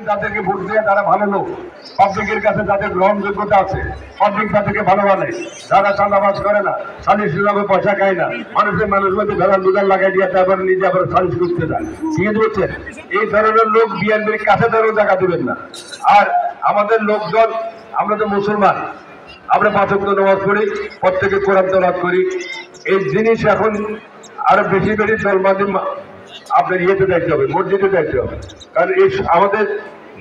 তাদেরকে ভোট দিয়ে তারা ভালো লোক, পাবলিকের কাছে তাদের গ্রহণযোগ্যতা আছে, পাবলিক তাদেরকে ভালো মানে, যারা চাঁদাবাজ করে না, সালিশ হিসাবে পয়সা খায় না, মানুষের মধ্যে ভেড়ার দুধার লাগাই দিয়ে তারপর নিজে আবার সালিশ করতে যায়। ঠিক আছে, এই ধরনের লোক বিএনপির কাছে ধরেও জায়গা দেবেন না। আর আমাদের লোকজন, আমরা তো মুসলমান, আমরা ৫ ওয়াক্ত নামাজ পড়ি, প্রত্যেকে কোরআন তেলাওয়াত করি। এই জিনিস এখন আরো বেশি বেশি জলবাদী আপনার ইয়েতে দেখতে হবে, মসজিদে দেখতে হবে। কারণ এই আমাদের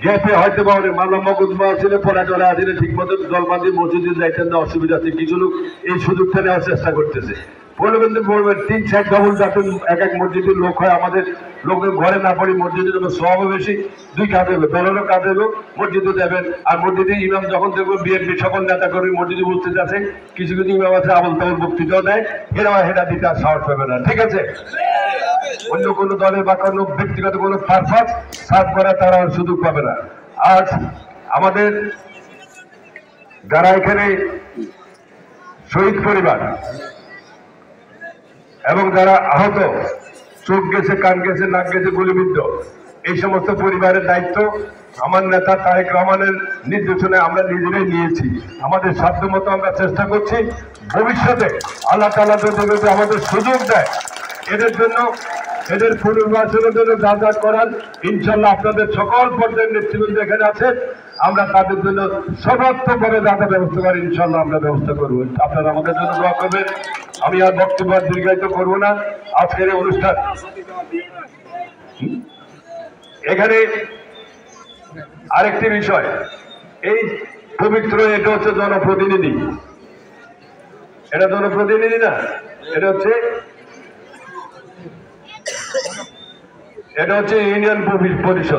যেতে হয়তো বা অনেক মামলা মকদ্দমা ছিল, পড়া চলা আসলে ঠিক মতো জলবাদী মসজিদে যাইতেন না, অসুবিধা আছে। কিছু লোক এই সুযোগটা নেওয়ার চেষ্টা করতেছে। বলবেন তো বলবেন ৩-৪ ডবল যাতে এক এক মসজিদের লোক হয়, আমাদের লোকের ঘরে না পড়ি, মসজিদের জন্য সব বেশি, 2 কাজ হলো, দলেরও কাজ হলো, মসজিদে দেবেন। আর মসজিদে ইমাম যখন দেখবো বিএনপি সকল নেতা কর্মী মসজিদে বুঝতে যাচ্ছে, কিছু কিছু ইমাম আছে আমল তামল বক্তৃতাও দেয়, হেরা দিতে আর সাহস পাবে না। ঠিক আছে, অন্য কোনো দলের বা কোনো ব্যক্তিগত কোনো পারপাস সার্ভ করা তারা সুযোগ পাবে না। আজ আমাদের যারা এখানে শহীদ পরিবার এবং যারা আহত, চোখ গেছে, কান গেছে, নাক গেছে, গুলিবিদ্ধ, এই সমস্ত পরিবারের দায়িত্ব আমার নেতা তারেক রহমানের নির্দেশনায় আমরা নিজেরাই নিয়েছি। আমাদের সাধ্য মতো আমরা চেষ্টা করছি। ভবিষ্যতে আল্লাহ তাআলা যদি আমাদের সুযোগ দেয়, এদের জন্য, এদের পুনর্বাসনের জন্য যা যা করার, ইনশাল্লাহ আপনাদের সকল পর্যায়ের নেতৃবৃন্দ এখানে আছে, আমরা তাদের জন্য সর্বাত্মকভাবে যা যা ব্যবস্থা করি ইনশাল্লাহ আমরা ব্যবস্থা করবো। আপনারা আমাদের জন্য দোয়া করবেন। আমি আর বক্তব্য দীর্ঘায়িত করবো না। আজকের এই অনুষ্ঠান এখানে আরেকটি বিষয়, এই পবিত্র, এটা হচ্ছে জনপ্রতিনিধি, এটা জনপ্রতিনিধি না, এটা হচ্ছে ইউনিয়ন পরিষদ।